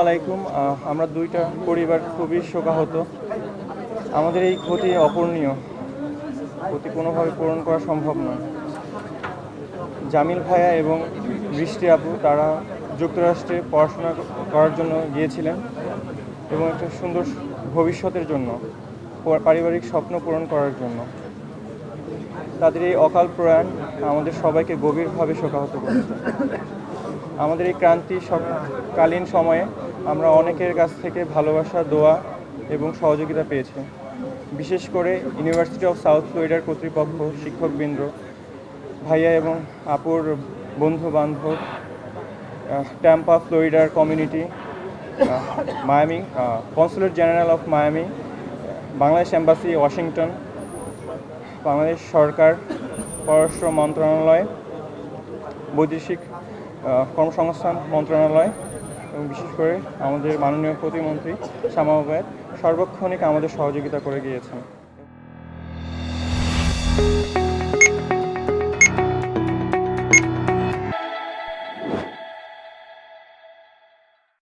আলাইকুম। আমরা দুইটা পরিবার খুবই শোকাহত। আমাদের এই ক্ষতি অপূরণীয়, ক্ষতি কোনোভাবে পূরণ করা সম্ভব নয়। জামিল ভাইয়া এবং বৃষ্টি আপু তারা যুক্তরাষ্ট্রে পড়াশোনা করার জন্য গিয়েছিলেন এবং একটা সুন্দর ভবিষ্যতের জন্য, পারিবারিক স্বপ্ন পূরণ করার জন্য। তাদের এই অকাল প্রয়াণ আমাদের সবাইকে গভীরভাবে শোকাহত করেছে। আমাদের এই কালীন সময়ে আমরা অনেকের কাছ থেকে ভালোবাসা, দোয়া এবং সহযোগিতা পেয়েছি। বিশেষ করে ইউনিভার্সিটি অফ সাউথ ফ্লোরিডার কর্তৃপক্ষ, শিক্ষকবৃন্দ, ভাইয়া এবং আপুর বন্ধু বান্ধব, ট্যাম্পা ফ্লোরিডার community, Miami, consulate general of Miami, Bangladesh embassy Washington, Bangladesh সরকার, পররাষ্ট্র মন্ত্রণালয়, বৈদেশিক কর্মসংস্থান মন্ত্রণালয় এবং বিশেষ করে আমাদের মাননীয় প্রতিমন্ত্রী শামা ওবায়েদ সর্বক্ষণিক আমাদের সহযোগিতা করে গিয়েছেন।